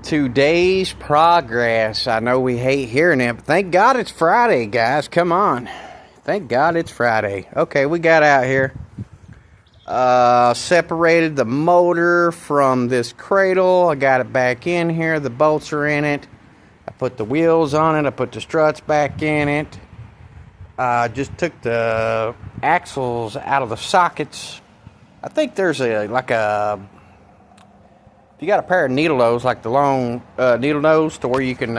Today's progress. I know we hate hearing it, but thank God it's Friday, guys. Come on. Thank God it's Friday. Okay, we got out here. Separated the motor from this cradle. I got it back in here. The bolts are in it. I put the wheels on it. I put the struts back in it. Just took the axles out of the sockets. I think there's if you got a pair of needle nose, like the long needle nose, to where you can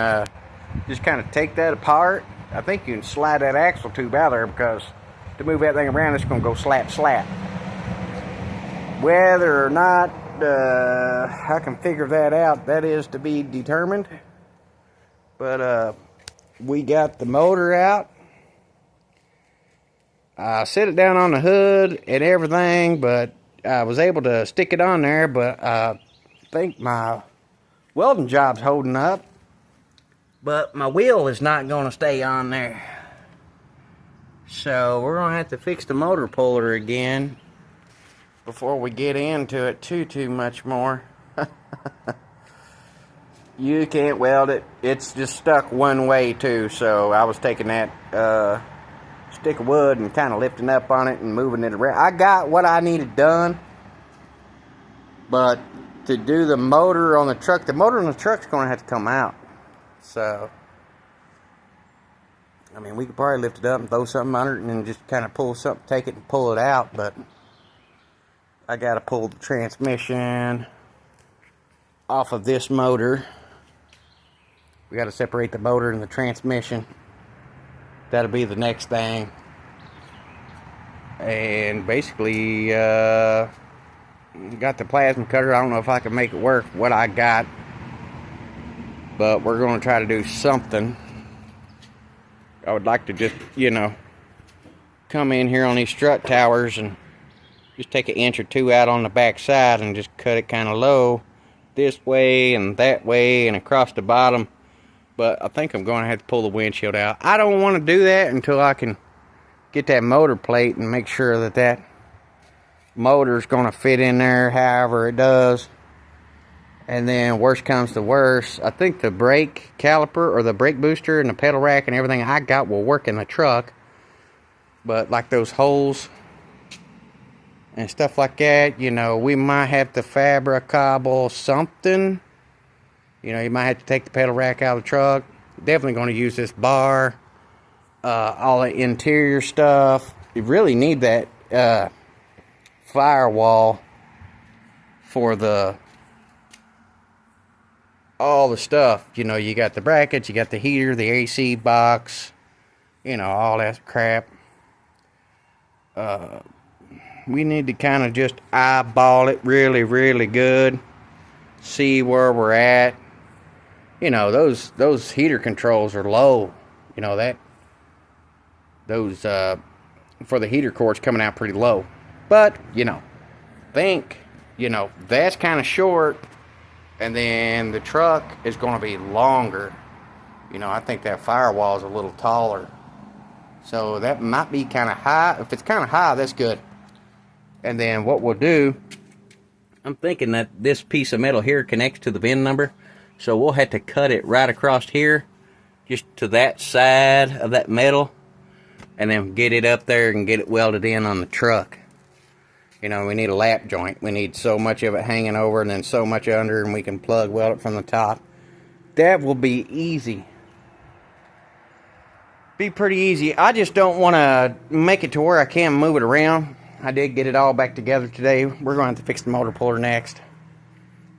just kind of take that apart. I think you can slide that axle tube out there, because to move that thing around, it's going to go slap, slap. Whether or not I can figure that out, that is to be determined. But we got the motor out. I set it down on the hood and everything, but I was able to stick it on there, but I think my welding job's holding up. But my wheel is not going to stay on there. So we're going to have to fix the motor puller again before we get into it too much more. You can't weld it. It's just stuck one way too. So I was taking that stick of wood and kind of lifting up on it and moving it around. I got what I needed done, but to do the motor on the truck's going to have to come out. So I mean, we could probably lift it up and throw something under it and then just kind of pull something, take it and pull it out, but I got to pull the transmission off of this motor. We got to separate the motor and the transmission. That'll be the next thing. And basically, got the plasma cutter. I don't know if I can make it work, what I got, but we're going to try to do something. I would like to just, come in here on these strut towers and just take an inch or two out on the back side and just cut it kind of low this way and that way and across the bottom. But I think I'm going to have to pull the windshield out. I don't want to do that until I can get that motor plate and make sure that that motor's going to fit in there however it does. And then worst comes to worst, I think the brake caliper or the brake booster and the pedal rack and everything I got will work in the truck. But like those holes and stuff like that, we might have to fabricable something. You might have to take the pedal rack out of the truck. Definitely going to use this bar. All the interior stuff. You really need that firewall for all the stuff. You got the brackets, you got the heater, the AC box, all that crap. We need to kind of just eyeball it really, really good. See where we're at. Those heater controls are low. Those for the heater cords coming out pretty low. But, that's kind of short. And then the truck is going to be longer. I think that firewall is a little taller. So that might be kind of high. If it's kind of high, that's good. And then what we'll do, I'm thinking that this piece of metal here connects to the VIN number. So we'll have to cut it right across here, just to that side of that metal, and then get it up there and get it welded in on the truck. We need a lap joint. We need so much of it hanging over and then so much under, and we can plug weld it from the top. That will be easy. Be pretty easy. I just don't want to make it to where I can't move it around. I did get it all back together today. We're going to have to fix the motor puller next.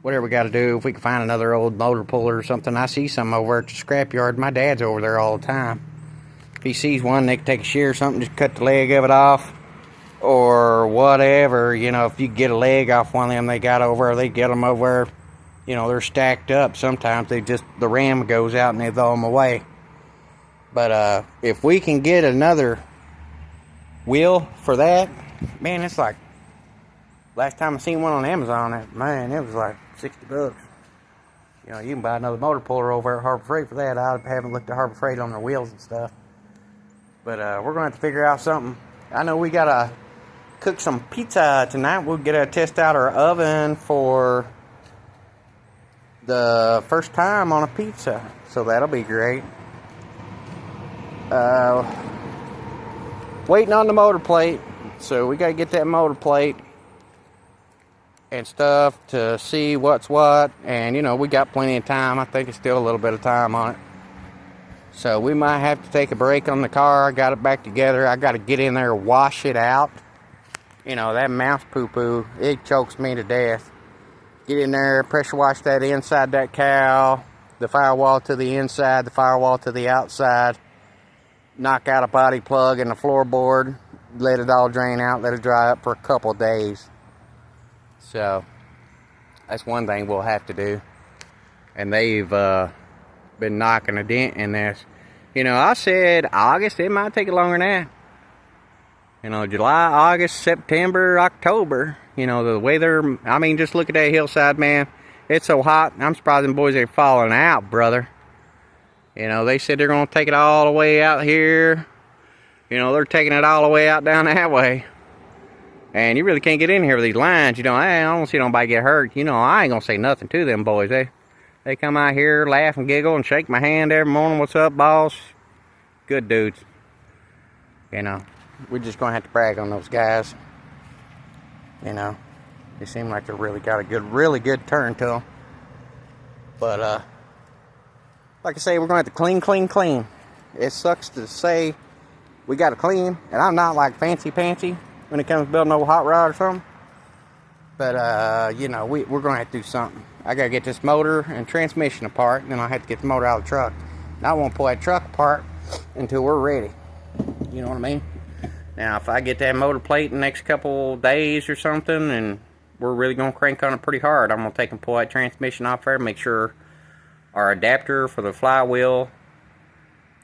Whatever we got to do. If we can find another old motor puller or something. I see some over at the scrapyard. My dad's over there all the time. If he sees one, they can take a shear or something, just cut the leg of it off. Or whatever. If you get a leg off one of them they got over, or they get them over, they're stacked up. Sometimes the ram goes out and they throw them away. But if we can get another wheel for that, man, it's like, last time I seen one on Amazon, it was like $60. You can buy another motor puller over at Harbor Freight for that. I haven't looked at Harbor Freight on their wheels and stuff. But we're going to have to figure out something. I know we got to cook some pizza tonight. We'll get to test out our oven for the first time on a pizza, so that'll be great. Waiting on the motor plate, so we got to get that motor plate and stuff to see what's what, and you know, we got plenty of time. I think it's still a little bit of time on it, so we might have to take a break on the car. I got it back together. I got to get in there, wash it out. You know, that mouse poo-poo, it chokes me to death. Get in there, pressure wash that inside that cowl, the firewall to the inside, the firewall to the outside, knock out a body plug and the floorboard, let it all drain out, let it dry up for a couple days. So that's one thing we'll have to do. And they've been knocking a dent in this. You know, I said August, it might take it longer than that. You know, July, August, September, October. You know, the way they're, I mean, just look at that hillside, man. It's so hot. I'm surprised them boys ain't falling out, brother. You know, they said they're going to take it all the way out here. You know, they're taking it all the way out down that way. And you really can't get in here with these lines. You know, I don't see nobody get hurt. You know, I ain't going to say nothing to them boys. They come out here, laugh and giggle and shake my hand every morning. What's up, boss? Good dudes. You know, we're just going to have to brag on those guys. You know, they seem like they really got a really good turn to them. But, like I say, we're going to have to clean. It sucks to say we got to clean. And I'm not like fancy when it comes to building a hot rod or something. But, you know, we're going to have to do something. I got to get this motor and transmission apart. And then I'll have to get the motor out of the truck. And I won't pull that truck apart until we're ready. You know what I mean? Now, if I get that motor plate in the next couple days or something, and we're really going to crank on it pretty hard, I'm going to take and pull that transmission off there, make sure our adapter for the flywheel,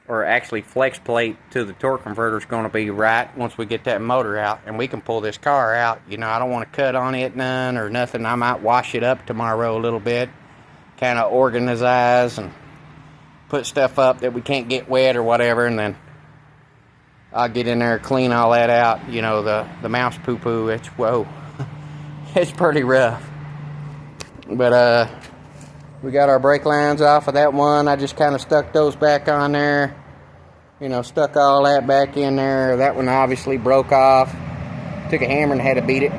or actually flex plate to the torque converter, is going to be right once we get that motor out, and we can pull this car out. You know, I don't want to cut on it none or nothing. I might wash it up tomorrow a little bit, kind of organize and put stuff up that we can't get wet or whatever, and then I'll get in there, clean all that out. You know, the mouse poo-poo, it's, whoa, it's pretty rough. But, we got our brake lines off of that one. I just kind of stuck those back on there. You know, stuck all that back in there. That one obviously broke off. Took a hammer and had to beat it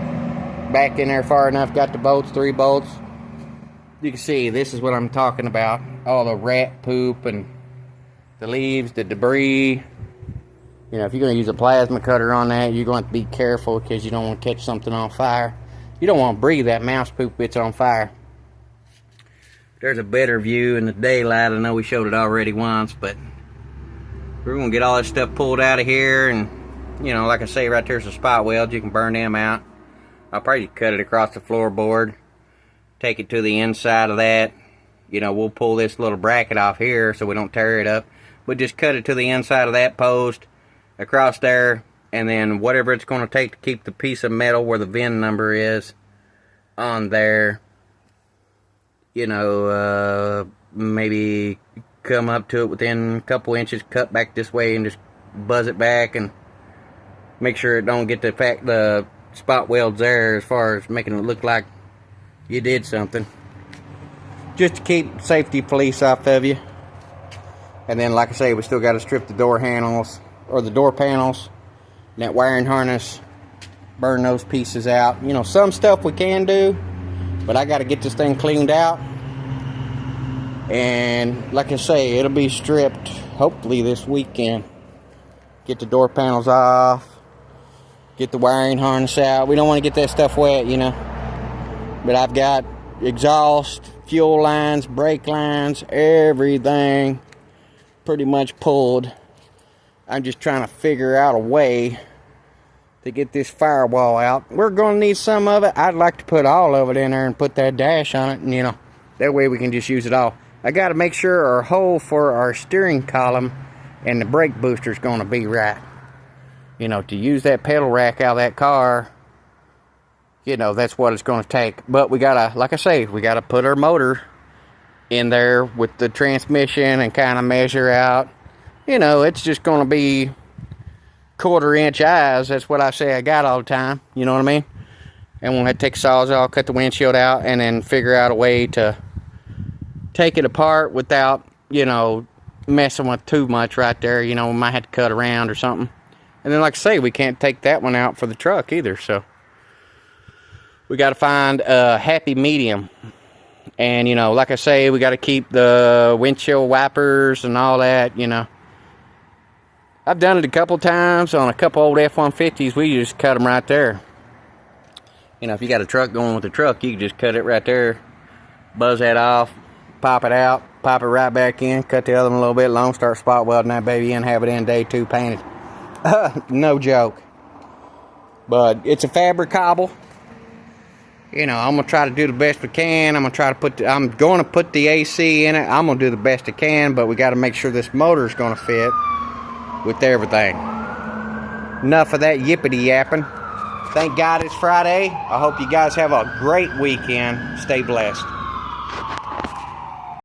back in there far enough. Got the bolts, 3 bolts. You can see, this is what I'm talking about. All the rat poop and the leaves, the debris. You know, if you're going to use a plasma cutter on that, you're going to have to be careful because you don't want to catch something on fire. You don't want to breathe that mouse poop if it's on fire. There's a better view in the daylight. I know we showed it already once, but we're going to get all this stuff pulled out of here. And, you know, like I say, right there's the spot welds. You can burn them out. I'll probably cut it across the floorboard. Take it to the inside of that. You know, we'll pull this little bracket off here so we don't tear it up. But just cut it to the inside of that post. Across there, and then whatever it's going to take to keep the piece of metal where the VIN number is on there, you know, maybe come up to it within a couple inches, cut back this way and just buzz it back and make sure it don't get the spot welds there as far as making it look like you did something, just to keep safety police off of you. And then, like I say, we still got to strip the door handles or the door panels and that wiring harness, burn those pieces out. You know, some stuff we can do, but I got to get this thing cleaned out. And like I say, it'll be stripped hopefully this weekend. Get the door panels off, get the wiring harness out. We don't want to get that stuff wet, you know. But I've got exhaust, fuel lines, brake lines, everything pretty much pulled. I'm just trying to figure out a way to get this firewall out. We're going to need some of it. I'd like to put all of it in there and put that dash on it, and you know, that way we can just use it all. I got to make sure our hole for our steering column and the brake booster is going to be right. You know, to use that pedal rack out of that car, you know, that's what it's going to take. But we got to, like I say, we got to put our motor in there with the transmission and kind of measure out. You know, it's just going to be 1/4 inch eyes. That's what I say I got all the time. You know what I mean? And we'll have to take Sawzall, cut the windshield out, and then figure out a way to take it apart without, you know, messing with too much right there. You know, we might have to cut around or something. And then, like I say, we can't take that one out for the truck either. So we got to find a happy medium. And, you know, like I say, we got to keep the windshield wipers and all that, you know. I've done it a couple times on a couple old F-150s. We just cut them right there. You know, if you got a truck going with the truck, you can just cut it right there, buzz that off, pop it out, pop it right back in, cut the other one a little bit long, start spot welding that baby in, have it in day 2 painted. No joke. But it's a fabric cobble. You know, I'm gonna try to do the best we can. I'm gonna put the AC in it. I'm gonna do the best I can, but we got to make sure this motor is gonna fit with everything. Enough of that yippity yapping. Thank God it's Friday. I hope you guys have a great weekend. Stay blessed.